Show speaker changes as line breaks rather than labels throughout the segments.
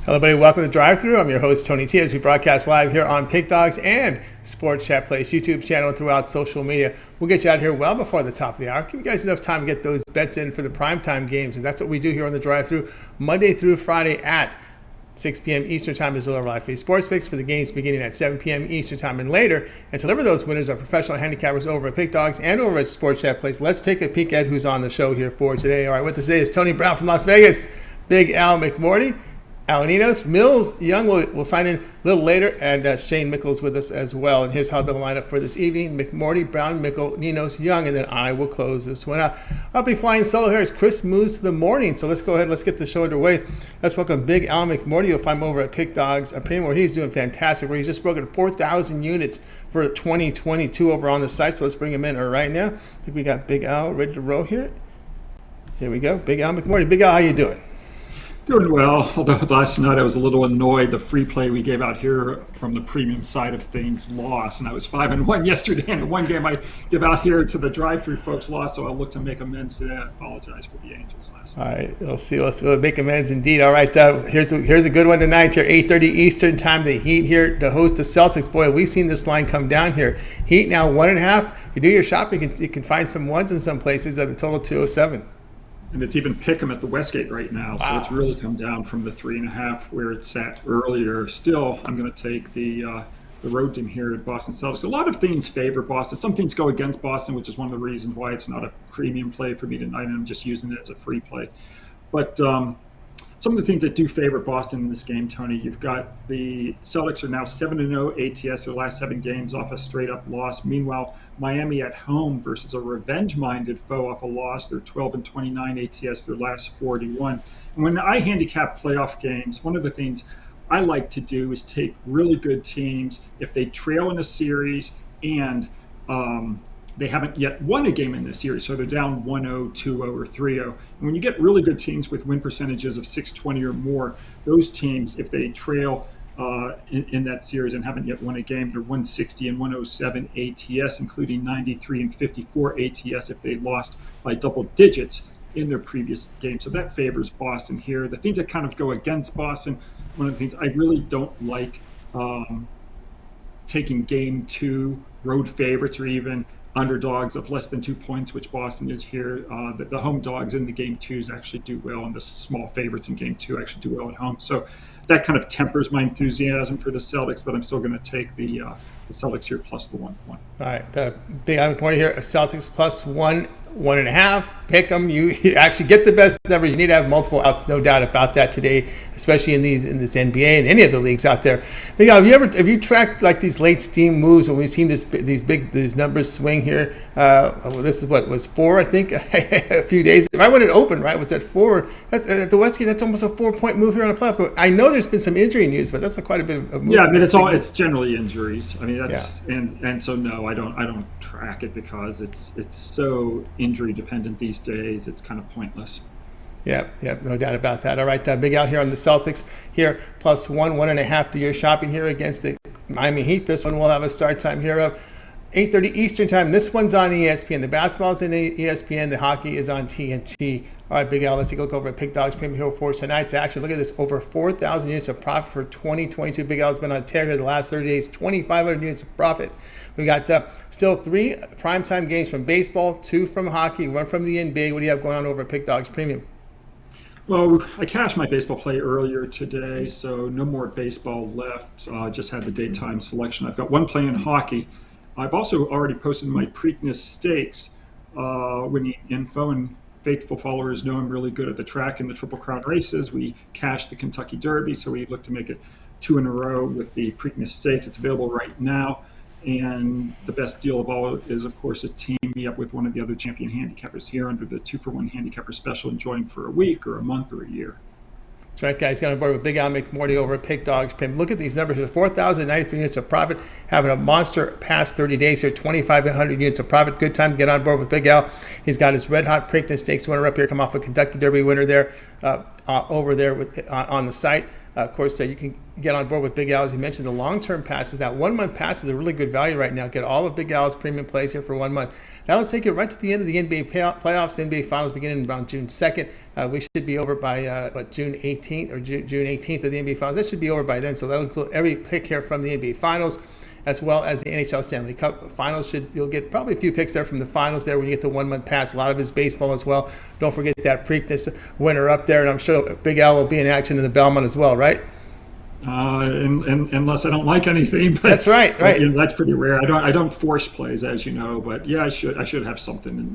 Hello, everybody. Welcome to Drive Thru. I'm your host, Tony T, as we broadcast live here on Pick Dogs and Sports Chat Place YouTube channel and throughout social media. We'll get you out here well before the top of the hour. Give you guys enough time to get those bets in for the primetime games, and that's what we do here on the Drive Thru, Monday through Friday at 6 p.m. Eastern Time is live free sports picks for the games beginning at 7 p.m. Eastern Time and later. And to deliver those winners are professional handicappers over at Pick Dogs and over at Sports Chat Place. Let's take a peek at who's on the show here for today. All right, with us today is Tony Brown from Las Vegas, Big Al McMordie, Al Ninos, Millz Young will sign in a little later, and Shane Mickle is with us as well. And here's how they'll line up for this evening: McMordie, Brown, Mickle, Ninos, Young, and then I will close this one out. I'll be flying solo here as Chris moves to the morning. So let's go ahead, let's get the show underway. Let's welcome Big Al McMordie. You'll find him over at Pick Dogs, a premium where he's doing fantastic, where he's just broken 4,000 units for 2022 over on the site. So let's bring him in right now. I think we got Big Al ready to roll here. Here we go, Big Al McMordie. Big Al, how you doing?
Doing well, although last night I was a little annoyed. The free play we gave out here from the premium side of things lost, and I was 5-1 yesterday, and the one game I give out here to the drive-through folks lost, so I'll look to make amends today. I apologize for the Angels last night.
All right, we'll see. Let's make amends indeed. All right, here's a good one tonight here, 8:30 Eastern Time. The Heat here to host the Celtics. Boy, we've seen this line come down here. Heat now 1.5. You do your shopping, you can find some ones in some places at the total 207.
And it's even pick 'em at the Westgate right now, so it's really come down from the 3.5 where it sat earlier. Still, I'm going to take the road team here at Boston Celtics. A lot of things favor Boston. Some things go against Boston, which is one of the reasons why it's not a premium play for me tonight, and I'm just using it as a free play. But some of the things that do favor Boston in this game, Tony, you've got the Celtics are now 7-0 ATS, their last 7 games off a straight-up loss. Meanwhile, Miami at home versus a revenge-minded foe off a loss. They're 12-29 ATS, their last 41. And when I handicap playoff games, one of the things I like to do is take really good teams if they trail in a series and they haven't yet won a game in this series, so they're down 1-0, 2-0, or 3-0. And when you get really good teams with win percentages of 620 or more, those teams, if they trail in that series and haven't yet won a game, they're 160 and 107 ATS, including 93 and 54 ATS if they lost by double digits in their previous game. So that favors Boston here. The things that kind of go against Boston, one of the things I really don't like taking game 2 road favorites or even underdogs of less than 2 points, which Boston is here. The home dogs in the game 2s actually do well, and the small favorites in game 2 actually do well at home. So that kind of tempers my enthusiasm for the Celtics, but I'm still going to take the Celtics here plus the 1-1.
All right, Big Al McMordie here, Celtics plus 1.5. Pick them. You actually get the best numbers. You need to have multiple outs, no doubt about that today, especially in this NBA and any of the leagues out there. Big Al, have you tracked like these late steam moves when we've seen these numbers swing here? This is what was 4, I think, a few days. Right when it opened, right, was at 4. That's at the Westgate. That's almost a 4-point move here on a playoff. But I know there's been some injury news, but that's quite a bit of move.
Yeah, I mean it's generally injuries. I mean that's and so no, I don't track it because it's so injury dependent these days. It's kind of pointless.
Yeah, no doubt about that. All right, Big Al here on the Celtics here, plus 1.5 to your shopping here against the Miami Heat. This one will have a start time here of 8:30 Eastern Time. This one's on ESPN. The basketball's in ESPN. The hockey is on TNT. All right, Big Al, let's take a look over at Pick Dogs Premium Hero for tonight's action. Look at this, over 4,000 units of profit for 2022. Big Al's been on tear here the last 30 days, 2,500 units of profit. We got still 3 primetime games from baseball, 2 from hockey, 1 from the NBA. What do you have going on over at Pick Dogs Premium?
Well, I cashed my baseball play earlier today, so no more baseball left. Just had the daytime selection. I've got 1 play in hockey. I've also already posted my Preakness Stakes winning info, and faithful followers know I'm really good at the track and the Triple Crown races. We cashed the Kentucky Derby, so we look to make it 2 in a row with the Preakness Stakes. It's available right now, and the best deal of all is, of course, to team me up with one of the other champion handicappers here under the 2-for-1 handicapper special, enjoying for a week or a month or a year.
That's right, guys. Got on board with Big Al McMordie over at Pick Dogs Pim. Look at these numbers. 4,093 units of profit. Having a monster past 30 days here. 2,500 units of profit. Good time to get on board with Big Al. He's got his red hot Preakness Stakes winner up here. Come off a Kentucky Derby winner there over there on the site. Of course, you can get on board with Big Al, as you mentioned, the long-term passes. That 1 month pass is a really good value right now. Get all of Big Al's premium plays here for 1 month. That'll take you right to the end of the NBA playoffs. The NBA Finals beginning around June 2nd. We should be over by June 18th or June 18th of the NBA Finals. That should be over by then. So that'll include every pick here from the NBA Finals, as well as the NHL Stanley Cup Finals. You'll get probably a few picks there from the Finals there when you get the 1 month pass. A lot of his baseball as well. Don't forget that Preakness winner up there, and I'm sure Big Al will be in action in the Belmont as well, right?
Unless I don't like anything. But,
that's right.
That's pretty rare. I don't force plays, as you know, but yeah, I should have something in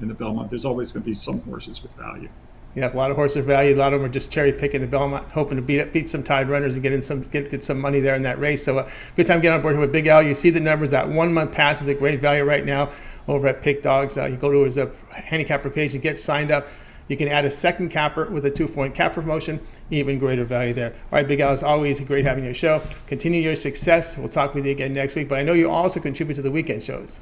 the Belmont. There's always going to be some horses with value.
Yeah, a lot of horses value. A lot of them are just cherry picking the Belmont, hoping to beat some Tide runners and get some money there in that race. So good time getting on board here with Big Al. You see the numbers. That 1 month pass is a great value right now over at Pick Dogs. You go to his handicapper page and get signed up. You can add a second capper with a 2-point cap promotion, even greater value there. All right, Big Al, it's always great having your show. Continue your success. We'll talk with you again next week. But I know you also contribute to the weekend shows.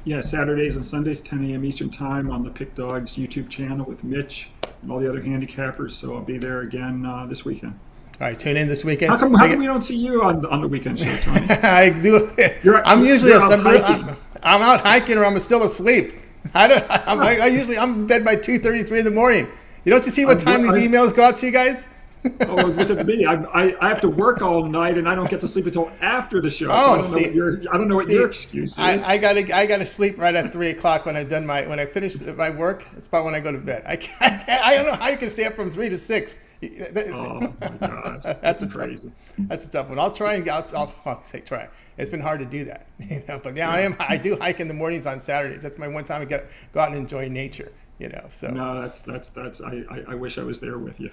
Yeah, Saturdays and Sundays, 10 a.m. Eastern Time on the Pick Dogs YouTube channel with Mitch and all the other handicappers. So I'll be there again this weekend.
All right, tune in this weekend.
How come we don't see you on the weekend show, Tony?
I do. I'm out hiking or I'm still asleep. I'm in bed by 2:33 in the morning. You don't see what time these emails go out to you guys?
Oh, look at me! I have to work all night and I don't get to sleep until after the show.
Oh,
so I don't know what your excuse is.
I gotta sleep right at 3 o'clock when I finish my work. It's about when I go to bed. I don't know how you can stay up from 3 to 6.
Oh my God,
that's
crazy.
That's a tough one. I'll try and try. It's been hard to do that, But yeah, I do hike in the mornings on Saturdays. That's my one time I go out and enjoy nature. So
no, that's I wish I was there with you.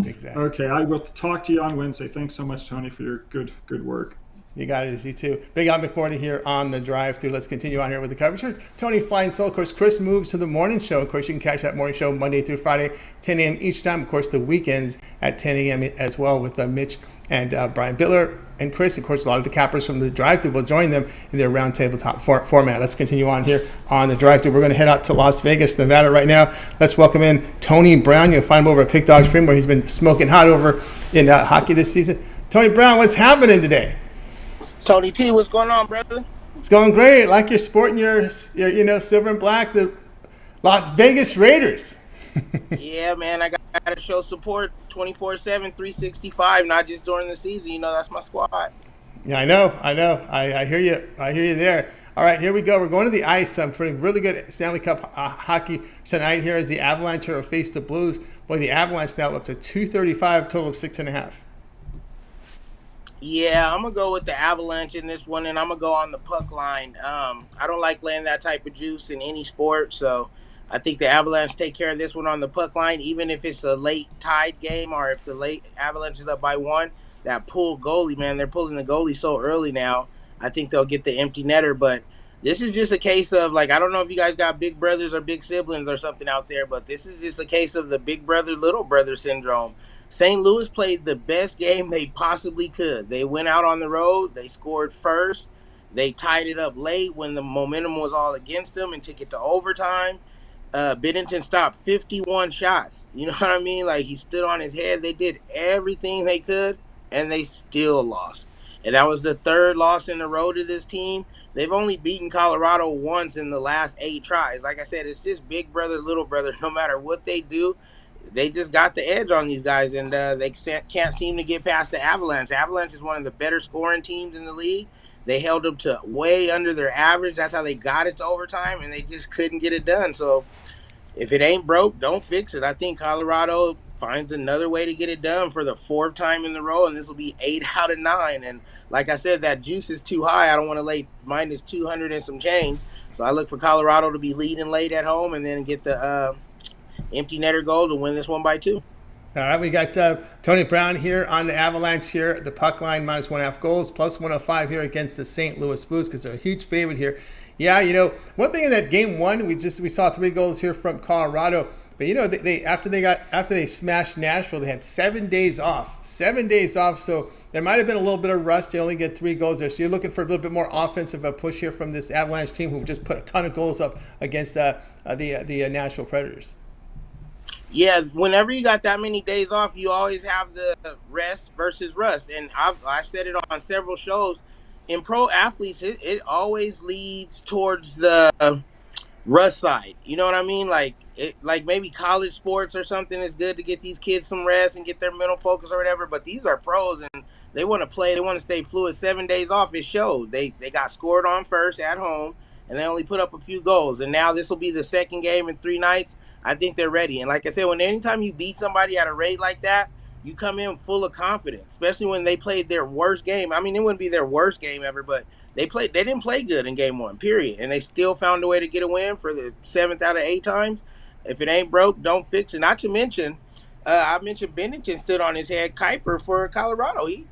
Exactly.
Okay, I will talk to you on Wednesday. Thanks so much, Tony, for your good work.
You got it, as you too. Big Al McMordie here on the drive-thru. Let's continue on here with the coverage. Here, Tony Flying Soul. Of course, Chris moves to the morning show. Of course, you can catch that morning show Monday through Friday, 10 a.m. each time. Of course, the weekends at 10 a.m. as well with Mitch and Brian Bittler and Chris. Of course, a lot of the cappers from the drive-thru will join them in their round tabletop format. Let's continue on here on the drive-thru. We're going to head out to Las Vegas, Nevada right now. Let's welcome in Tony Brown. You'll find him over at Pick Dogs Premium, where he's been smoking hot over in hockey this season. Tony Brown, what's happening today?
Tony T, what's going on, brother?
It's going great. Like you're sporting your silver and black, the Las Vegas Raiders.
Yeah, man, I got to show support 24/7, 365, not just during the season. That's my squad.
Yeah, I know. I hear you. I hear you there. All right, here we go. We're going to the ice. I'm putting really good Stanley Cup hockey tonight. Here is the Avalanche who face the Blues. Boy, the Avalanche now up to 235, total of 6.5.
Yeah, I'm going to go with the Avalanche in this one, and I'm going to go on the puck line. I don't like laying that type of juice in any sport, so I think the Avalanche take care of this one on the puck line, even if it's a late tied game or if the late Avalanche is up by 1. That pull goalie, man, they're pulling the goalie so early now. I think they'll get the empty netter, but this is just a case of, I don't know if you guys got big brothers or big siblings or something out there, but this is just a case of the big brother, little brother syndrome. St. Louis played the best game they possibly could. They went out on the road. They scored first. They tied it up late when the momentum was all against them and took it to overtime. Binnington stopped 51 shots. You know what I mean? He stood on his head. They did everything they could, and they still lost. And that was the third loss in a row to this team. They've only beaten Colorado once in the last 8 tries. Like I said, it's just big brother, little brother. No matter what they do, they just got the edge on these guys, and they can't seem to get past the Avalanche. The Avalanche is one of the better scoring teams in the league. They held them to way under their average. That's how they got it to overtime, and they just couldn't get it done. So if it ain't broke, don't fix it. I think Colorado finds another way to get it done for the 4th time in the row, and this will be 8 out of 9. And like I said, that juice is too high. I don't want to lay minus 200 and some change. So I look for Colorado to be leading late at home and then get the empty netter goal to win this one by 2.
All right, we got Tony Brown here on the Avalanche here. The puck line minus 1.5 goals, plus 105 here against the St. Louis Blues because they're a huge favorite here. Yeah, one thing in that game 1, we saw 3 goals here from Colorado. But they after they smashed Nashville, they had 7 days off. 7 days off, so there might have been a little bit of rust. You only get 3 goals there, so you're looking for a little bit more offensive push here from this Avalanche team who just put a ton of goals up against the Nashville Predators.
Yeah, whenever you got that many days off, you always have the rest versus rust. And I've said it on several shows. In pro athletes, it always leads towards the rust side. You know what I mean? Like maybe college sports or something is good to get these kids some rest and get their mental focus or whatever. But these are pros and they want to play. They want to stay fluid. 7 days off, it shows. They got scored on first at home and they only put up a few goals. And now this will be the second game in 3 nights. I think they're ready. And like I said, when anytime you beat somebody at a rate like that, you come in full of confidence, especially when they played their worst game. I mean, it wouldn't be their worst game ever, but they didn't play good in game one, period. And they still found a way to get a win for the 7th out of 8 times. If it ain't broke, don't fix it. Not to mention, I mentioned Bennington stood on his head. Kuiper for Colorado. He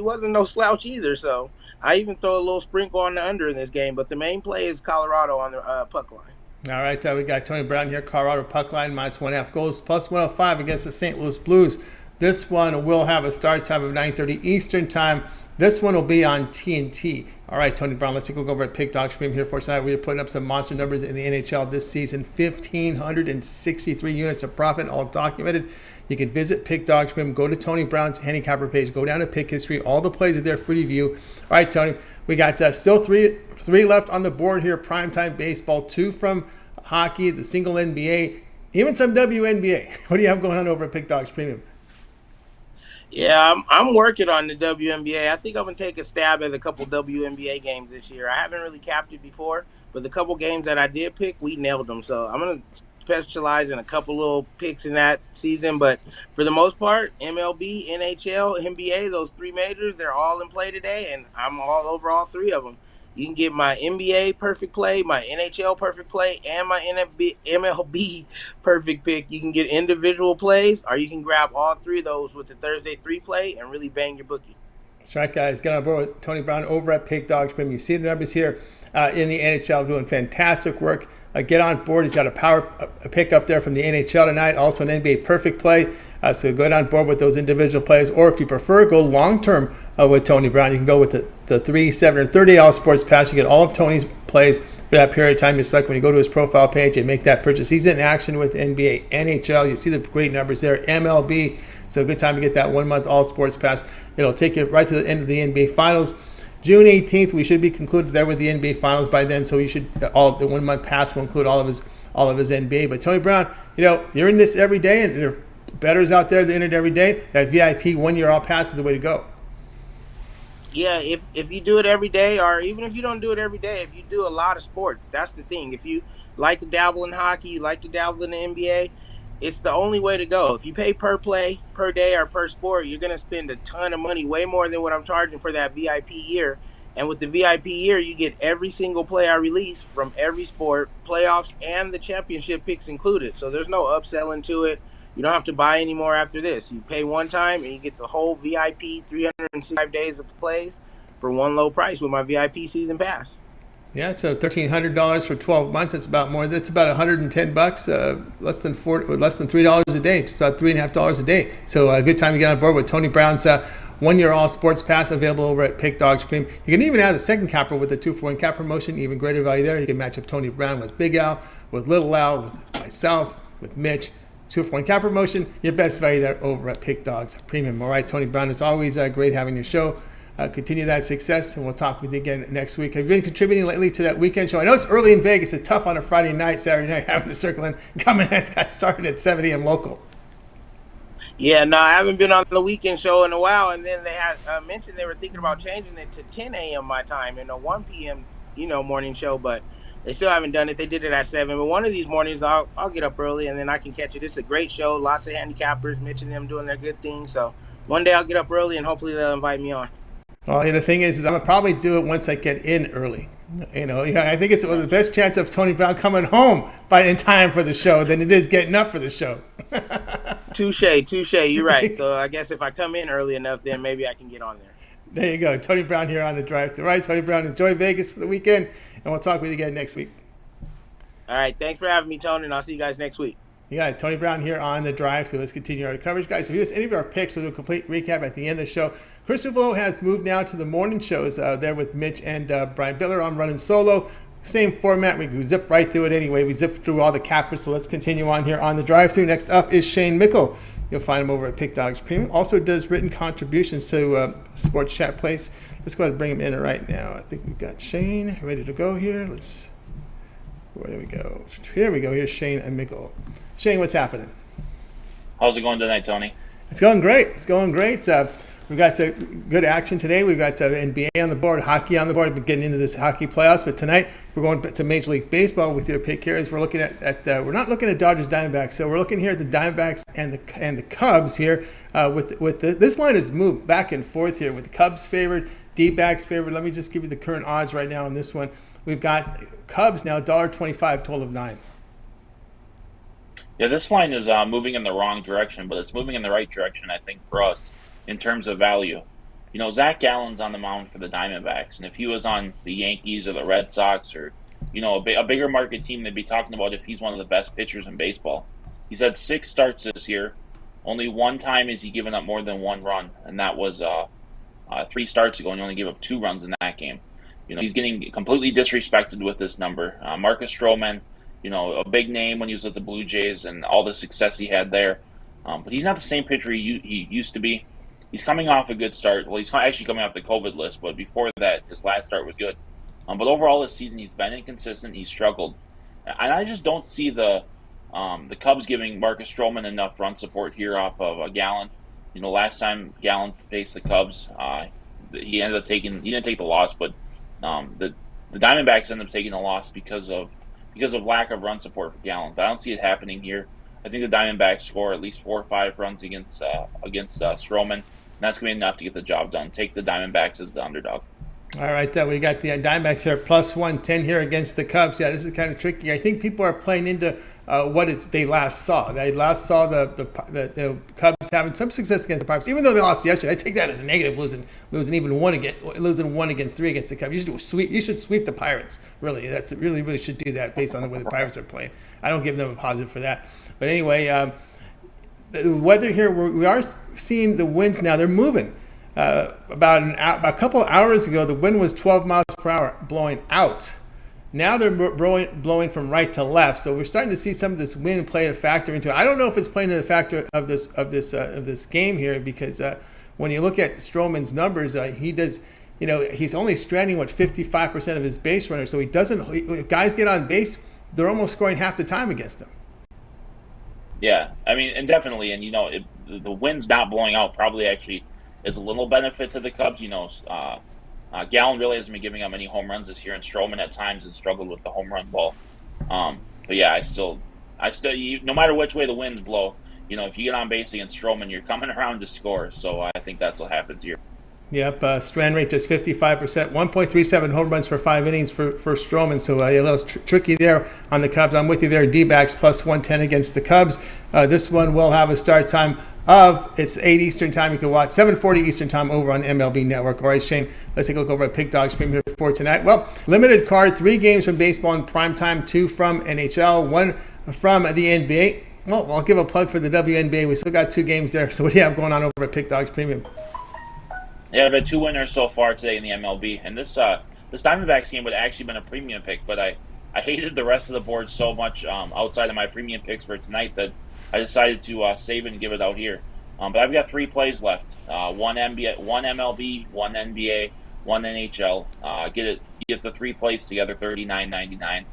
wasn't no slouch either. So I even throw a little sprinkle on the under in this game. But the main play is Colorado on the puck line.
All right, we got Tony Brown here, Colorado puck line, -1.5 goals, plus 105 against the St. Louis Blues. This one will have a start time of 9:30 Eastern time. This one will be on TNT. All right, Tony Brown, let's take a look over at Pick Dog Stream here for tonight. We're putting up some monster numbers in the NHL this season. 1,563 units of profit, all documented. You can visit Pick Dog Stream, go to Tony Brown's handicapper page, go down to Pick History. All the plays are there for you to view. All right, Tony, we got still three left on the board here. Primetime baseball, 2 from hockey, the single NBA, even some WNBA. What do you have going on over at Pick Dogs Premium?
Yeah, I'm working on the WNBA. I think I'm going to take a stab at a couple WNBA games this year. I haven't really capped it before, but the couple games that I did pick, we nailed them. So I'm going to specialize in a couple little picks in that season. But for the most part, MLB, NHL, NBA, those 3 majors, they're all in play today, and I'm all over all 3 of them. You can get my NBA perfect play, my NHL perfect play, and my MLB perfect pick. You can get individual plays, or you can grab all 3 of those with the Thursday 3 play and really bang your bookie.
That's right, guys. Get on board with Tony Brown over at Pick Dogs Premium. You see the numbers here in the NHL doing fantastic work. Get on board. He's got a pick up there from the NHL tonight, also an NBA perfect play. So go on board with those individual plays, or if you prefer, go long-term with Tony Brown. You can go with the 3, 7, or 30 Sports Pass. You get all of Tony's plays for that period of time. You select when you go to his profile page and make that purchase. He's in action with NBA, NHL. You see the great numbers there. MLB. So good time to get that 1-month All Sports Pass. It'll take you right to the end of the NBA Finals. June 18th, we should be concluded there with the NBA Finals by then. So you should the 1-month pass will include all of his NBA. But Tony Brown, you're in this every day, and there are bettors out there that in it every day. That VIP 1-year All Pass is the way to go.
Yeah, if you do it every day, or even if you don't do it every day, if you do a lot of sports, that's the thing. If you like to dabble in hockey, you like to dabble in the NBA, it's the only way to go. If you pay per play, per day, or per sport, you're going to spend a ton of money, way more than what I'm charging for that VIP year. And with the VIP year, you get every single play I release from every sport, playoffs, and the championship picks included. So there's no upselling to it. You don't have to buy any more after this. You pay one time and you get the whole VIP 365 days of plays for one low price with my VIP season pass.
Yeah, so $1,300 for 12 months. That's about more. That's about $110, less than $3 a day, just about $3.50 a day. So a good time to get on board with Tony Brown's 1-year All Sports Pass available over at Pick Dog Stream. You can even add a second capper with the 2-for-1 cap promotion. Even greater value there. You can match up Tony Brown with Big Al, with Little Al, with myself, with Mitch. 2-for-1 cap promotion. Your best value there over at Pick Dogs Premium. All right, Tony Brown, it's always great having your show. Continue that success, and we'll talk with you again next week. Have you been contributing lately to that weekend show? I know it's early in Vegas. It's tough on a Friday night, Saturday night, having to circle in. Coming got started at 7 a.m. local.
Yeah, no, I haven't been on the weekend show in a while. And then they had mentioned they were thinking about changing it to 10 a.m. my time and a 1 p.m. Morning show, but they still haven't done it. They did it at 7. But one of these mornings, I'll get up early and then I can catch it. It's a great show. Lots of handicappers, Mitch and them doing their good thing. So one day I'll get up early and hopefully they'll invite me on.
Well, the thing is I'm going to probably do it once I get in early. I think it's the best chance of Tony Brown coming home in time for the show than it is getting up for the show.
Touche. You're right. So I guess if I come in early enough, then maybe I can get on there.
There you go. Tony Brown here on the drive. All right, Tony Brown, enjoy Vegas for the weekend, and we'll talk with you again next week.
All right. Thanks for having me, Tony, and I'll see you guys next week.
Yeah, Tony Brown here on the drive. So let's continue our coverage, guys. If you missed any of our picks, we'll do a complete recap at the end of the show. Chris Ruvolo has moved now to the morning shows there with Mitch and Brian Biller. I'm running solo. Same format. We zip right through it anyway. We zip through all the cappers. So let's continue on here on the drive-through. Next up is Shane Mickle. You'll find him over at Pick Dogs Premium. Also does written contributions to Sports Chat Place. Let's go ahead and bring him in right now. I think we've got Shane ready to go here. Where we go? Here we go. Here's Shane and Mickle. Shane, what's happening?
How's it going tonight, Tony?
It's going great. It's going great. We've got good action today. We've got NBA on the board, hockey on the board. We're getting into this hockey playoffs, but tonight we're going to Major League Baseball with your pick here. As we're looking at we're not looking at Dodgers Diamondbacks, so we're looking here at the Diamondbacks and the Cubs here. This line has moved back and forth here with the Cubs favored, D-backs favored. Let me just give you the current odds right now on this one. We've got Cubs now $1.25, total of 9.
Yeah, this line is moving in the wrong direction, but it's moving in the right direction, I think, for us in terms of value. You know, Zach Gallen's on the mound for the Diamondbacks, and if he was on the Yankees or the Red Sox or, you know, a bigger market team, they'd be talking about if he's one of the best pitchers in baseball. He's had 6 starts this year. Only one time has he given up more than 1 run, and that was 3 starts ago, and he only gave up 2 runs in that game. You know, he's getting completely disrespected with this number. Marcus Stroman, you know, a big name when he was with the Blue Jays and all the success he had there. But he's not the same pitcher he used to be. He's coming off a good start. Well, he's actually coming off the COVID list, but before that, his last start was good. But overall this season, he's been inconsistent. He's struggled. And I just don't see the Cubs giving Marcus Stroman enough run support here off of Gallen. You know, last time Gallen faced the Cubs, he ended up he didn't take the loss, but the Diamondbacks ended up taking the loss because of lack of run support for Gallen. But I don't see it happening here. I think the Diamondbacks score at least 4 or 5 runs against Stroman. And that's going to be enough to get the job done. Take the Diamondbacks as the underdog.
All right, we got the Diamondbacks here, plus 110 here against the Cubs. Yeah, this is kind of tricky. I think people are playing into they last saw. They last saw the Cubs having some success against the Pirates, even though they lost yesterday. I take that as a negative, losing 1 against 3 against the Cubs. You should sweep the Pirates. Really, really should do that based on the way the Pirates are playing. I don't give them a positive for that. But anyway, the weather here, we are seeing the winds now. They're moving. About a couple of hours ago, the wind was 12 miles per hour blowing out. Now they're blowing from right to left. So we're starting to see some of this wind play a factor into it. I don't know if it's playing a factor of this game here, because when you look at Stroman's numbers, he does. You know, he's only stranding 55% of his base runners. So he doesn't. If guys get on base, they're almost scoring half the time against him.
Yeah, I mean, and definitely, and you know, the wind's not blowing out probably actually is a little benefit to the Cubs. You know, Gallen really hasn't been giving up any home runs this year, and Stroman at times has struggled with the home run ball. But yeah, I still, no matter which way the winds blow, you know, if you get on base against Stroman, you're coming around to score. So I think that's what happens here.
Yep, strand rate just 55%, 1.37 home runs per 5 innings for Stroman. So a little tricky there on the Cubs. I'm with you there. D-backs plus 110 against the Cubs. This one will have a start time it's 8 Eastern time. You can watch 7:40 Eastern time over on MLB Network. All right, Shane, let's take a look over at Pick Dogs Premium here for tonight. Well, limited card, 3 games from baseball in prime time, 2 from NHL, 1 from the NBA. Well, I'll give a plug for the WNBA. We still got 2 games there. So what do you have going on over at Pick Dogs Premium?
Yeah, I've had 2 winners so far today in the MLB, and this Diamondbacks game would have actually been a premium pick, but I hated the rest of the board so much outside of my premium picks for tonight that I decided to save it and give it out here. But I've got 3 plays left: 1 NBA, 1 MLB, 1 NBA, 1 NHL. Get the 3 plays together, $39.99.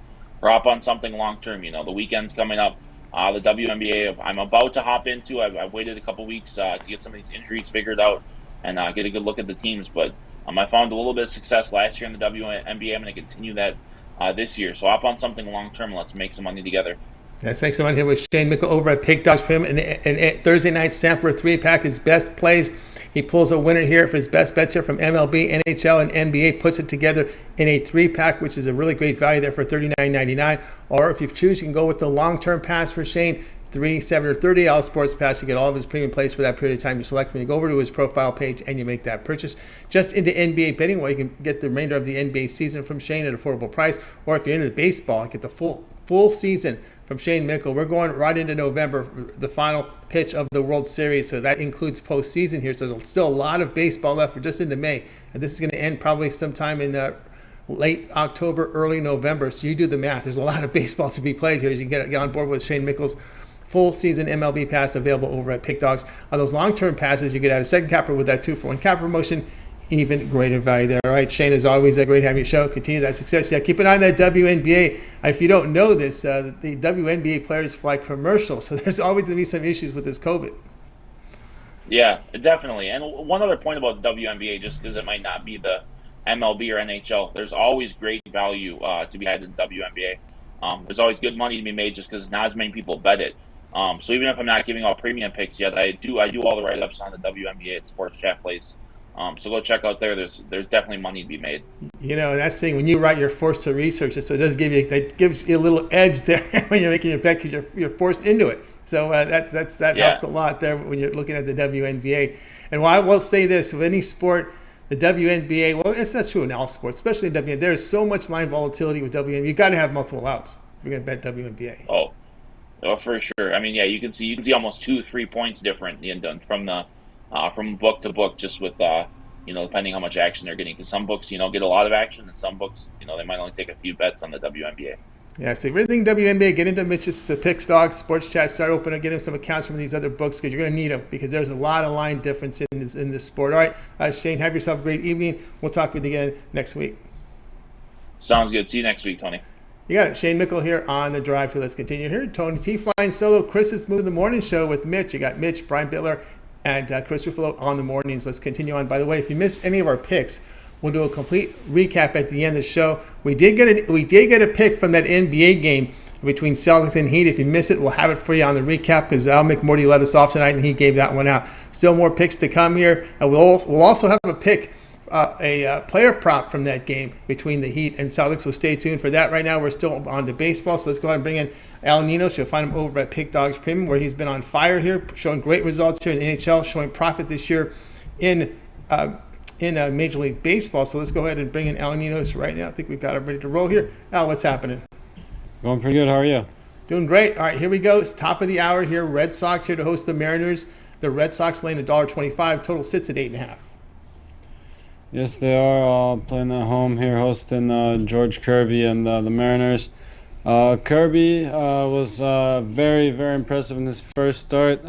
Or hop on something long term. You know, the weekend's coming up. The WNBA I'm about to hop into. I've waited a couple weeks to get some of these injuries figured out and get a good look at the teams. But I found a little bit of success last year in the WNBA. I'm going to continue that this year. So hop on something long term and let's make some money together.
Let's make some money here with Shane Mickle over at Pick Dogs Premium. And Thursday night sampler 3-pack, his best plays. He pulls a winner here for his best bets here from MLB, NHL, and NBA. Puts it together in a 3-pack, which is a really great value there for $39.99. Or if you choose, you can go with the long-term pass for Shane. 3, 7, or $30 sports pass. You get all of his premium plays for that period of time. You select when you go over to his profile page and you make that purchase. Just into NBA betting, well, you can get the remainder of the NBA season from Shane at an affordable price. Or if you're into the baseball, get the full season from Shane Mickle. We're going right into November, the final pitch of the World Series, so that includes postseason here. So there's still a lot of baseball left. We're just into May, and this is going to end probably sometime in late October, early November. So you do the math. There's a lot of baseball to be played here as you get on board with Shane Mickle's full season MLB pass available over at Pick Dogs. On those long-term passes, you get out a second capper with that 2-for-1 capper promotion. Even greater value there. All right, Shane, as always, great having you show. Continue that success. Yeah, keep an eye on that WNBA. If you don't know this, the WNBA players fly commercial, so there's always going to be some issues with this COVID.
Yeah, definitely. And one other point about the WNBA, just because it might not be the MLB or NHL, there's always great value to be had in the WNBA. There's always good money to be made just because not as many people bet it. So even if I'm not giving out premium picks yet, I do all the write-ups on the WNBA at Sports Chat Place. So go check out there. There's definitely money to be made.
You know, that's the thing. When you write, you're forced to research it, so that gives you a little edge there when you're making your bet because you're forced into it. So that helps a lot there when you're looking at the WNBA. And while I will say this, with any sport, the WNBA, well, it's not true in all sports, especially in WNBA. There's so much line volatility with WNBA. You got to have multiple outs if you're going to bet WNBA.
Oh, for sure. I mean, yeah, you can see almost 2-3 points different from book to book, just with depending how much action they're getting. Because some books, get a lot of action, and some books, they might only take a few bets on the WNBA. Yeah,
so if you're thinking WNBA, get into Mitch's Picks Dogs, Sports Chat, start opening, get him some accounts from these other books because you're going to need them because there's a lot of line difference in this sport. All right, Shane, have yourself a great evening. We'll talk with you again next week.
Sounds good. See you next week, Tony.
You got it. Shane Mickle here on the Drive. Let's continue here. Tony T flying solo. Chris's Move in the Morning show with Mitch. You got Mitch, Brian Bittler, and Chris Ruffalo on the mornings. Let's continue on. By the way, if you missed any of our picks, we'll do a complete recap at the end of the show. We did get a pick from that NBA game between Celtics and Heat. If you miss it, we'll have it for you on the recap because Al McMordie let us off tonight and he gave that one out. Still more picks to come here. We'll also have a pick, a player prop from that game between the Heat and Celtics. So stay tuned for that. Right now, we're still on to baseball. So let's go ahead and bring in Al Ninos. You'll find him over at Pick Dogs Premium, where he's been on fire here, showing great results here in the NHL, showing profit this year in Major League Baseball. So let's go ahead and bring in Al Ninos right now. I think we've got him ready to roll here. Al, what's happening?
Going pretty good. How are you?
Doing great. All right, here we go. It's top of the hour here. Red Sox here to host the Mariners. The Red Sox laying $1.25. Total sits at 8.5.
Yes, they are playing at home here, hosting George Kirby and the Mariners. Kirby was very, very impressive in his first start.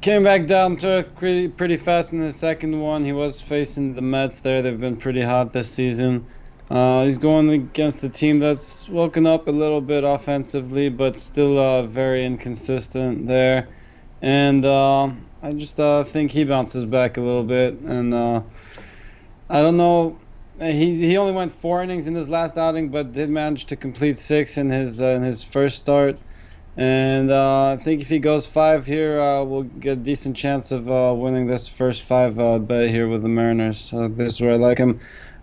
Came back down to earth pretty fast in the second one. He was facing the Mets there. They've been pretty hot this season. He's going against a team that's woken up a little bit offensively, but still very inconsistent there. And I just think he bounces back a little bit. And I don't know. He only went 4 innings in his last outing, but did manage to complete 6 in his first start. And I think if he goes 5 here, we'll get a decent chance of winning this first 5 bet here with the Mariners. So this is where I like him.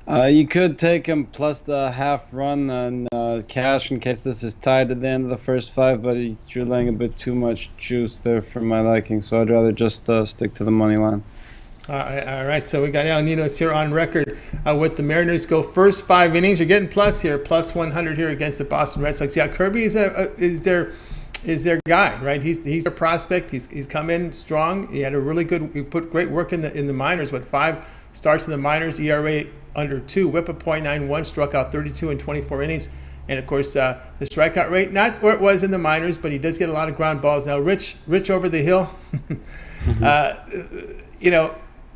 You could take him plus the half run and cash in case this is tied at the end of the first 5, but you're laying a bit too much juice there for my liking, so I'd rather just stick to the money line.
All right. So we got Al Ninos here on record with the Mariners. Go first 5 innings. You're getting plus here, plus 100 here against the Boston Red Sox. Yeah, Kirby is their guy, right? He's a prospect. He's come in strong. He had a really good. He put great work in the minors. 5 starts in the minors, ERA under 2, WHIP of .91, struck out 32 in 24 innings, and of course the strikeout rate not where it was in the minors, but he does get a lot of ground balls now. Rich over the hill,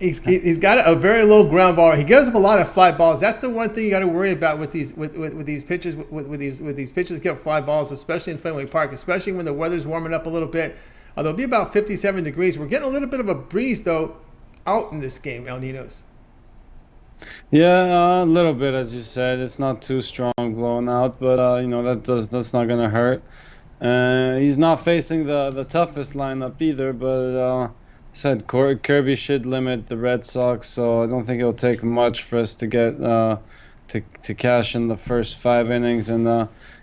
he's got a very low ground ball. He gives up a lot of fly balls. That's the one thing you got to worry about with these pitchers. With these pitchers get fly balls, especially in Fenway Park, especially when the weather's warming up a little bit. It'll be about 57 degrees. We're getting a little bit of a breeze though out in this game, Al Ninos.
Yeah, a little bit, as you said. It's not too strong blowing out, but that's not gonna hurt. He's not facing the toughest lineup either, but said Kirby should limit the Red Sox, so I don't think it'll take much for us to get to cash in the first 5 innings. And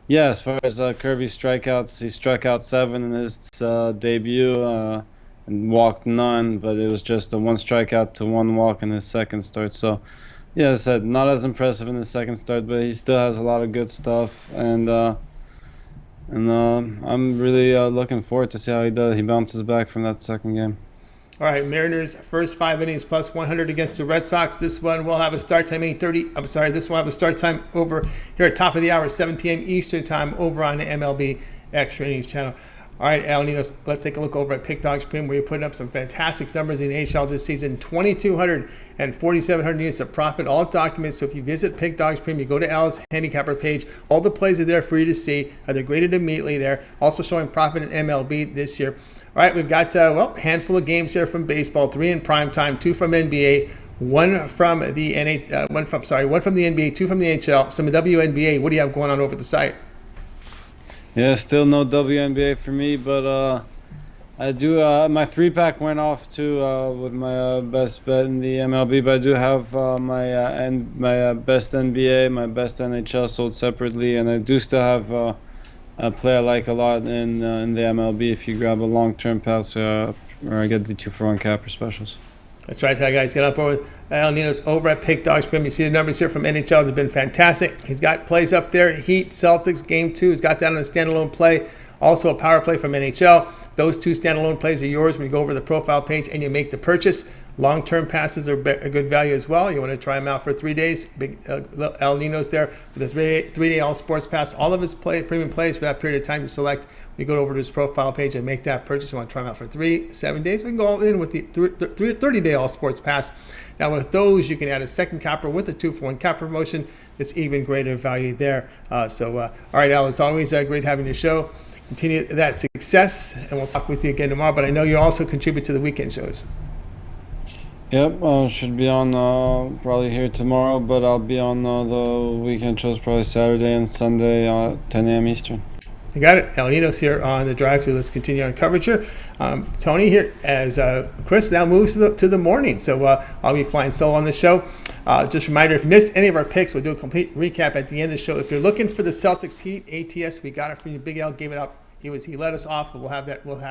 as far as Kirby's strikeouts, he struck out 7 in his debut and walked none, but it was just a 1 strikeout to 1 walk in his second start. So, yeah, as I said, not as impressive in his second start, but he still has a lot of good stuff, and I'm really looking forward to see how he does. He bounces back from that second game.
All right, Mariners first 5 innings plus 100 against the Red Sox. This one will have a start time 8:30. This will have a start time over here at top of the hour, 7 p.m. Eastern time over on the MLB Extra Innings channel. All right, Al Ninos, let's take a look over at Pick Dogs Premium, where you're putting up some fantastic numbers in the NHL this season. 2,200 and 4,700 units of profit, all documents. So if you visit Pick Dogs Premium, you go to Al's Handicapper page. All the plays are there for you to see. They're graded immediately there. Also showing profit in MLB this year. All right, we've got a handful of games here from baseball. 3 in prime time, 2 from NBA, 1 from the NBA, 2 from the NHL, some WNBA. What do you have going on over at the site?
Yeah, still no WNBA for me, but I do. My 3-pack went off too with my best bet in the MLB, but I do have my best NBA, my best NHL sold separately, and I do still have a play I like a lot in the MLB. If you grab a long-term pass, or I get the 2-for-1 capper specials.
That's right, guys. Get up over with Al Ninos over at Pick Dogs Premium. You see the numbers here from NHL. They've been fantastic. He's got plays up there. Heat, Celtics, Game 2. He's got that on a standalone play. Also a power play from NHL. Those 2 standalone plays are yours when you go over the profile page and you make the purchase. Long-term passes are a good value as well. You want to try them out for 3 days. Big Al Ninos there with a 3-day all sports pass. All of his premium plays for that period of time you select. You go over to his profile page and make that purchase. You want to try them out for 7 days. We can go all in with the 30-day all sports pass. Now with those, you can add a second capper with a 2-for-1 capper promotion. It's even greater value there. All right, Al, it's always great having your show. Continue that success, and we'll talk with you again tomorrow. But I know you also contribute to the weekend shows.
Yep, should be on probably here tomorrow, but I'll be on the weekend shows probably Saturday and Sunday at 10 a.m. Eastern.
You got it. Al Ninos here on the drive-thru. Let's continue on coverage here. Tony here as Chris now moves to the morning. So I'll be flying solo on the show. Just a reminder, if you missed any of our picks, we'll do a complete recap at the end of the show. If you're looking for the Celtics Heat ATS, we got it for you. Big Al gave it up. He let us off, but we'll have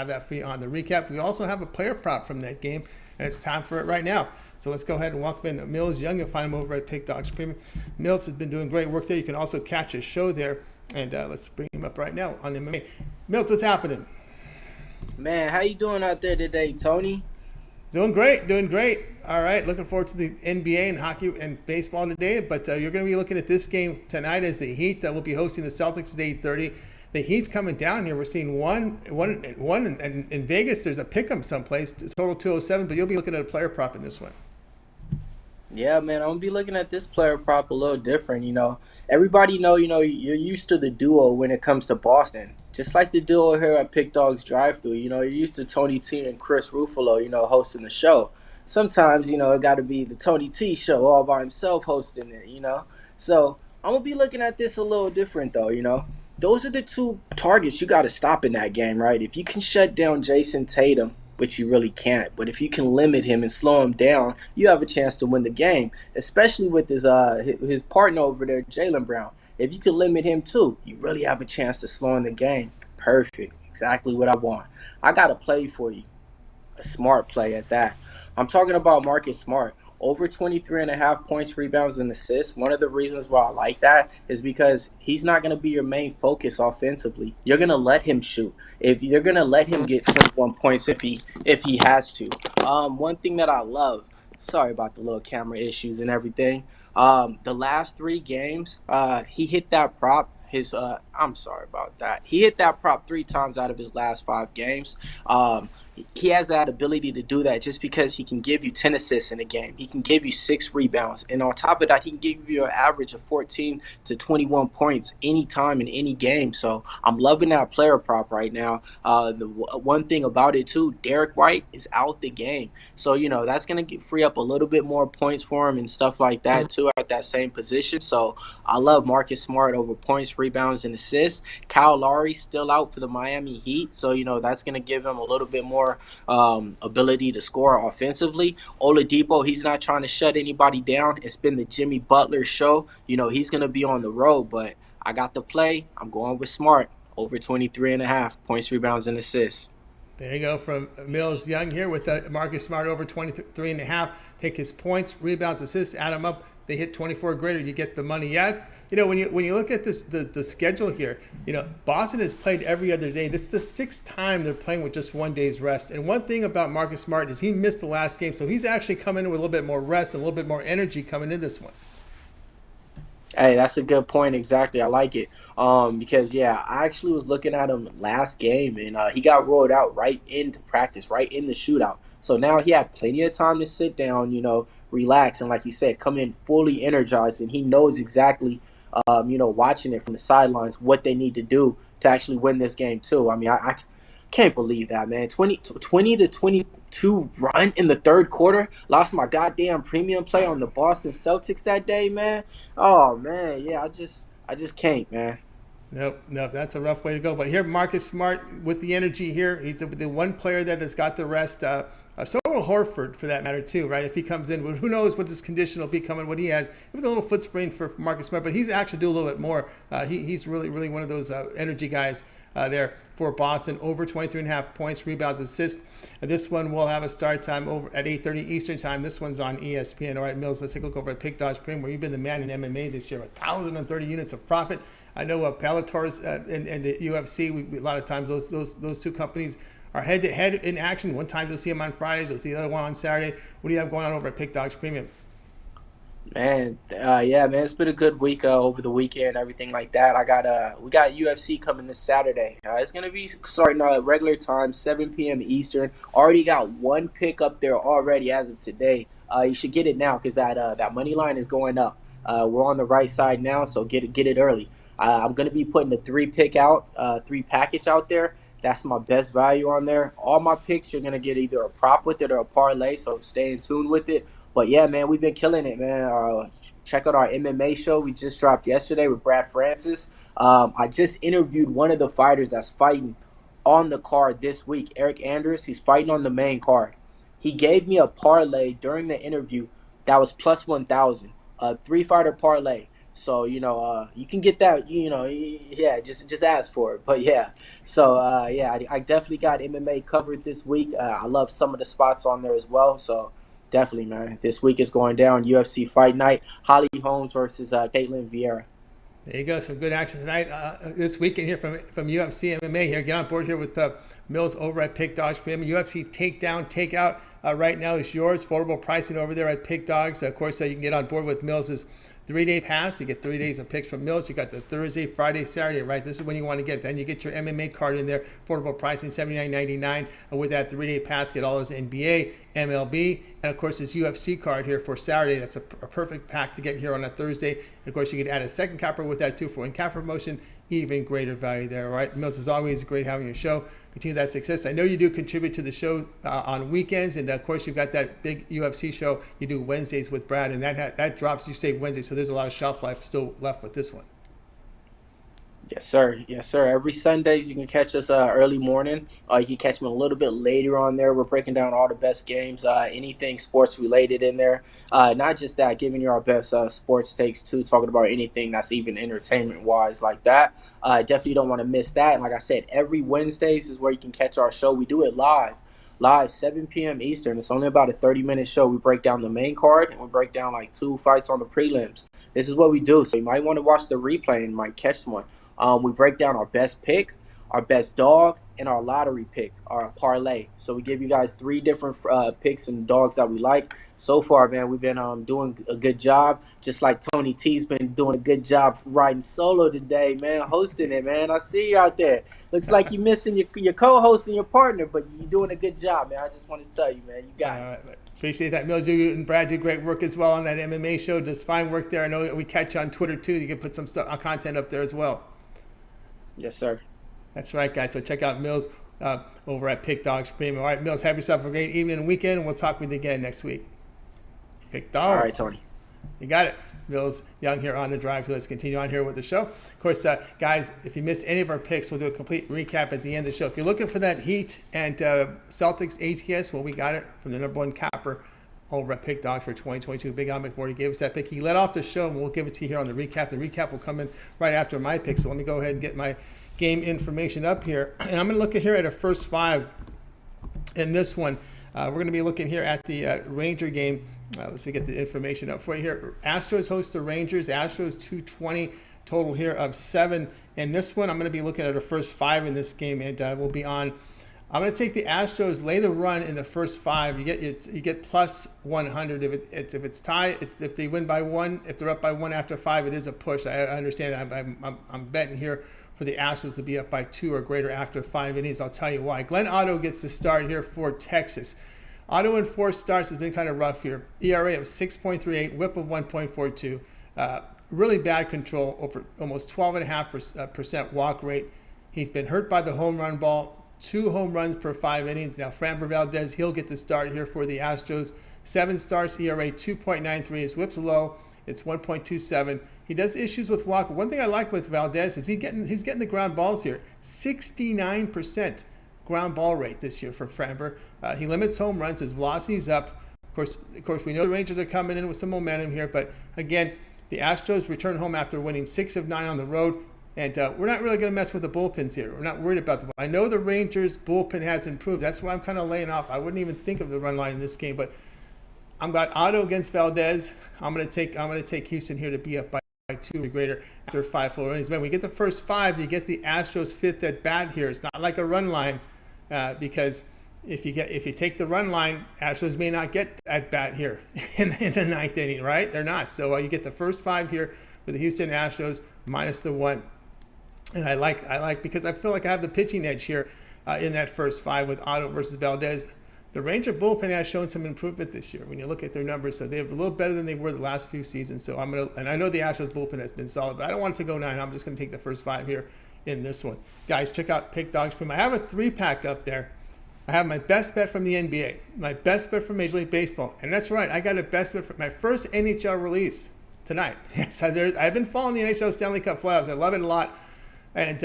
that for you on the recap. We also have a player prop from that game, and it's time for it right now. So let's go ahead and welcome in Millz Young. You'll find him over at Pick Dogs Premium. Millz has been doing great work there. You can also catch his show there. And let's bring him up right now on MMA. Millz, what's happening?
Man, how you doing out there today, Tony?
Doing great. All right, looking forward to the NBA and hockey and baseball today. But you're going to be looking at this game tonight as the Heat will be hosting the Celtics at 8:30. The Heat's coming down here. We're seeing one, and in Vegas there's a pick'em someplace, total 207. But you'll be looking at a player prop in this one.
Yeah, man, I'm gonna be looking at this player prop a little different. Everybody you're used to the duo when it comes to Boston, just like the duo here at Pick Dogs Drive-Thru. You're used to Tony T and Chris Ruffalo, hosting the show. Sometimes, it got to be the Tony T show all by himself hosting it. So I'm gonna be looking at this a little different though. Those are the 2 targets you got to stop in that game, right? If you can shut down Jason Tatum, which you really can't, but if you can limit him and slow him down, you have a chance to win the game, especially with his partner over there, Jaylen Brown. If you can limit him too, you really have a chance to slow in the game. Perfect. Exactly what I want. I got a play for you. A smart play at that. I'm talking about Marcus Smart. Over 23.5 points, rebounds, and assists. One of the reasons why I like that is because he's not going to be your main focus offensively. You're going to let him shoot. If you're going to let him get 21 points if he has to. One thing that I love, sorry about the little camera issues and everything. The last 3 games, he hit that prop. I'm sorry about that. He hit that prop 3 times out of his last 5 games. He has that ability to do that just because he can give you 10 assists in a game. He can give you 6 rebounds. And on top of that, he can give you an average of 14 to 21 points anytime in any game. So I'm loving that player prop right now. The one thing about it, too, Derek White is out the game. So, that's going to free up a little bit more points for him and stuff like that, too, at that same position. So I love Marcus Smart over points, rebounds, and assists. Kyle Lowry still out for the Miami Heat. So, that's going to give him a little bit more ability to score offensively. Oladipo, he's not trying to shut anybody down. It's been the Jimmy Butler show. He's going to be on the road, but I got the play. I'm going with Smart over 23.5 points, rebounds, and assists.
There you go from Millz Young here with Marcus Smart over 23.5. Take his points, rebounds, assists, add them up. they hit 24 or greater, you get the money. Yeah, when you look at this the schedule here, Boston has played every other day. This is the 6th time they're playing with just 1 day's rest. And one thing about Marcus Smart is he missed the last game, so he's actually coming in with a little bit more rest and a little bit more energy coming in this one.
Hey, that's a good point. Exactly. I like it. Because I actually was looking at him last game, and he got rolled out right into practice, right in the shootout. So now he had plenty of time to sit down, relax, and like you said, come in fully energized, and he knows exactly, watching it from the sidelines, what they need to do to actually win this game too. I mean, I can't believe that, man. 20 to 22 run in the third quarter. Lost my goddamn premium play on the Boston Celtics that day, man. Oh man, yeah, I just can't, man.
Nope, that's a rough way to go. But here, Marcus Smart with the energy here. He's the one player that's got the rest. So will Horford, for that matter, too, right? If he comes in, who knows what this condition will be coming, what he has. It was a little foot sprain for Marcus Smart, but he's actually do a little bit more. He's really, really one of those energy guys there for Boston. Over 23.5 points, rebounds, assists. And this one will have a start time over at 8:30 Eastern time. This one's on ESPN. All right, Mills, let's take a look over at Pick Dodge Premium, where you've been the man in MMA this year. 1,030 units of profit. I know Bellator's and the UFC, a lot of times those two companies are head-to-head in action. One time you'll see them on Fridays, you'll see the other one on Saturday. What do you have going on over at Pick Dogs Premium?
Man, man, it's been a good week over the weekend, everything like that. We got UFC coming this Saturday. It's gonna be starting at regular time, 7 p.m. Eastern. Already got one pick up there already as of today. You should get it now because that money line is going up. We're on the right side now, so get it early. I'm gonna be putting a 3 package out there. That's my best value on there. All my picks, you're going to get either a prop with it or a parlay, so stay in tune with it. But, yeah, man, we've been killing it, man. Check out our MMA show we just dropped yesterday with Brad Francis. I just interviewed one of the fighters that's fighting on the card this week, Eric Anders. He's fighting on the main card. He gave me a parlay during the interview that was plus 1,000, a 3-fighter parlay. So, you can get that, just ask for it. But, yeah, so, I definitely got MMA covered this week. I love some of the spots on there as well. So, definitely, man, this week is going down. UFC Fight Night, Holly Holmes versus Caitlin Vieira.
There you go. Some good action tonight. This weekend here from UFC MMA here. Get on board here with Mills over at Pick Dogs Premium. UFC Takedown, Takeout right now is yours. Affordable pricing over there at Pick Dogs. Of course, you can get on board with Mills' 3-day pass. You get 3 days of picks from Mills. You got the Thursday, Friday, Saturday, right? This is when you want to get. Then you get your MMA card in there. Affordable pricing, $79.99. And with that 3-day pass, get all those NBA, MLB, and of course this UFC card here for Saturday. That's a perfect pack to get here on a Thursday. And of course, you can add a second capper with that too for in-cap promotion. Even greater value there, all right? Mills, is always great having your show. Continue that success. I know you do contribute to the show on weekends, and of course you've got that big UFC show you do Wednesdays with Brad, and that drops, you say Wednesday, so there's a lot of shelf life still left with this one.
Yes, sir. Yes, sir. Every Sundays you can catch us early morning. You can catch me a little bit later on there. We're breaking down all the best games, anything sports related in there. Not just that, giving you our best sports takes too, talking about anything that's even entertainment wise like that. Definitely don't want to miss that. And like I said, every Wednesdays is where you can catch our show. We do it live 7 p.m. Eastern. It's only about a 30-minute show. We break down the main card and we break down like 2 fights on the prelims. This is what we do. So you might want to watch the replay and might catch one. We break down our best pick, our best dog, and our lottery pick, our parlay. So we give you guys 3 different picks and dogs that we like. So far, man, we've been doing a good job. Just like Tony T's been doing a good job riding solo today, man, hosting it, man. I see you out there. Looks like you're missing your co-host and your partner, but you're doing a good job, man. I just want to tell you, man, you got it.
Right. Appreciate that. Mills, you and Brad do great work as well on that MMA show. Does fine work there. I know we catch you on Twitter, too. You can put some content up there as well.
Yes, sir.
That's right, guys. So check out Mills over at Pick Dogs Premium. All right, Mills, have yourself a great evening and weekend, and we'll talk with you again next week. Pick Dogs.
All right, Tony.
You got it. Millz Young here on the drive. Let's continue on here with the show. Of course, guys, if you missed any of our picks, we'll do a complete recap at the end of the show. If you're looking for that Heat and Celtics ATS, well, we got it from the #1 capper over at Pick Dogs for 2022. Big Al McMordie gave us that pick. He led off the show, and we'll give it to you here on the recap. The recap will come in right after my pick, so let me go ahead and get my game information up here. And I'm going to look here at a first 5 in this one. We're going to be looking here at the Ranger game Let's get the information up for you here. Astros host the Rangers. Astros 220 total here of 7. And this one, I'm going to be looking at the first 5 in this game, and we'll be on. I'm going to take the Astros, lay the run in the first 5. You get plus 100 if it's tied. If they win by 1, if they're up by 1 after 5, it is a push. I understand that. I'm betting here for the Astros to be up by 2 or greater after 5 innings. I'll tell you why. Glenn Otto gets the start here for Texas. Otto in 4 starts has been kind of rough here. ERA of 6.38, WHIP of 1.42. Really bad control, over almost 12.5% walk rate. He's been hurt by the home run ball. 2 home runs per 5 innings. Now, Framber Valdez, he'll get the start here for the Astros. 7 starts, ERA 2.93. His whip's low. It's 1.27. He does issues with walk. But one thing I like with Valdez is he's getting the ground balls here. 69% ground ball rate this year for Framber. He limits home runs. His velocity's up. Of course, we know the Rangers are coming in with some momentum here. But again, the Astros return home after winning 6 of 9 on the road. And we're not really going to mess with the bullpens here. We're not worried about them. I know the Rangers' bullpen has improved. That's why I'm kind of laying off. I wouldn't even think of the run line in this game. But I've got Otto against Valdez. I'm going to take Houston here to be up by 2 or greater after 5 full innings. When we get the first 5, you get the Astros 5th at bat here. It's not like a run line because if you take the run line, Astros may not get at bat here in the 9th inning, right? They're not. So you get the first 5 here with the Houston Astros minus the 1. And I like because I feel like I have the pitching edge here in that first 5 with Otto versus Valdez. The Ranger bullpen has shown some improvement this year when you look at their numbers. So they're a little better than they were the last few seasons. So and I know the Astros bullpen has been solid, but I don't want it to go 9. I'm just going to take the first 5 here in this one. Guys, check out Pick Dogs Premium. I have a 3-pack up there. I have my best bet from the NBA, my best bet from Major League Baseball. And that's right, I got a best bet for my first NHL release tonight. Yes, I've been following the NHL Stanley Cup playoffs. I love it a lot. And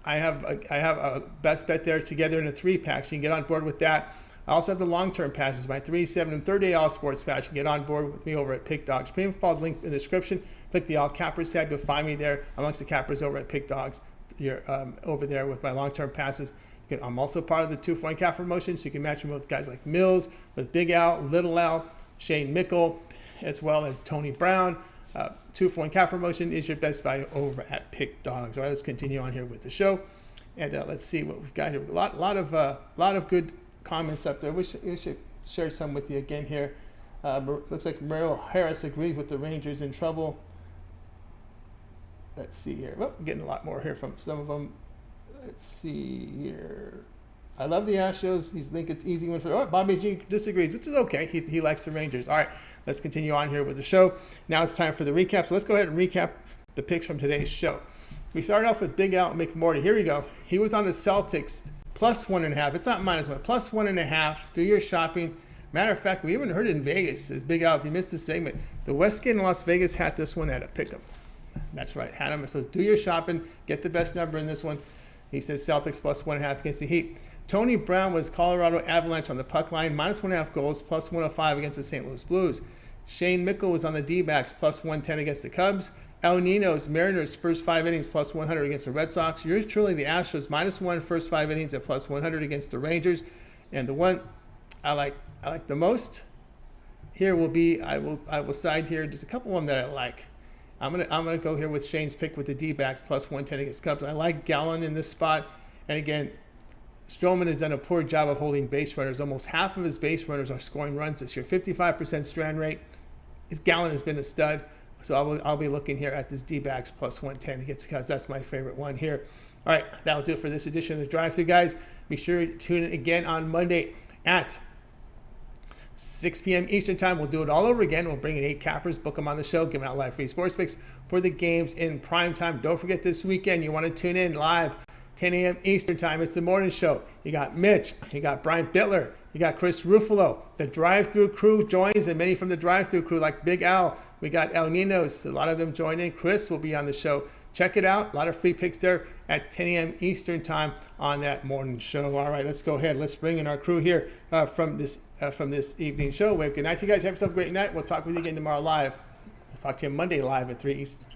I have a best bet there together in a 3-pack. So you can get on board with that. I also have the long-term passes, my 3, 7, and 30-day All Sports patch. You can get on board with me over at Pick Dogs Premium. Follow the link in the description. Click the All Cappers tab. You'll find me there amongst the cappers over at Pick Dogs. You're over there with my long-term passes. I'm also part of the 2-for-1 cap promotion, so you can match me with guys like Millz, with Big Al, Little Al, Shane Mickle, as well as Tony Brown. 2-for-1 cap promotion is your best value over at Pick Dogs. All right, let's continue on here with the show, and let's see what we've got here. A lot of good comments up there. We should share some with you again here. Looks like Merrill Harris agrees with the Rangers in trouble. Let's see here. Well, we're getting a lot more here from some of them. Let's see here. I love the Astros. He's think it's easy win for. Bobby G disagrees, which is okay. He likes the Rangers. All right, let's continue on here with the show. Now it's time for the recap. So let's go ahead and recap the picks from today's show. We started off with Big Al McMordie. Here we go. He was on the Celtics plus 1.5. It's not minus 1. Plus 1.5. Do your shopping. Matter of fact, we even heard it in Vegas. As Big Al, if you missed the segment, the Westgate in Las Vegas had this one at a pick'em. That's right, had him. So do your shopping. Get the best number in this one. He says Celtics plus 1.5 against the Heat. Tony Brown was Colorado Avalanche on the puck line, minus 1.5 goals, plus 105 against the St. Louis Blues. Shane Mickle was on the D-backs, plus 110 against the Cubs. El Ninos, Mariners, first 5 innings, plus 100 against the Red Sox. Yours truly, the Astros, minus 1, first 5 innings at plus 100 against the Rangers. And the one I like the most here will be, I will side here, just a couple of them that I like. I'm gonna go here with Shane's pick with the D-backs, plus 110 against Cubs. I like Gallen in this spot. And again, Stroman has done a poor job of holding base runners. Almost half of his base runners are scoring runs this year. 55% strand rate. Gallen has been a stud. So I'll be looking here at this D-backs plus 110 against Cubs. That's my favorite one here. All right, that'll do it for this edition of the Drive-Thru, guys. Be sure to tune in again on Monday at 6 p.m. Eastern Time. We'll do it all over again. We'll bring in 8 cappers, book them on the show, giving out live free sports picks for the games in prime time. Don't forget this weekend, you want to tune in live 10 a.m. Eastern Time. It's the morning show. You got Mitch, you got Brian Bittler, you got Chris Ruffalo. The Drive-Thru crew joins, and many from the Drive-Thru crew like Big Al. We got El Ninos. A lot of them join in. Chris will be on the show. Check it out. A lot of free picks there at 10 a.m. Eastern Time on that morning show. All right, let's go ahead. Let's bring in our crew here from this evening show. Wave good night to you guys. Have yourself a great night. We'll talk with you again tomorrow live. We'll talk to you Monday live at 3 Eastern.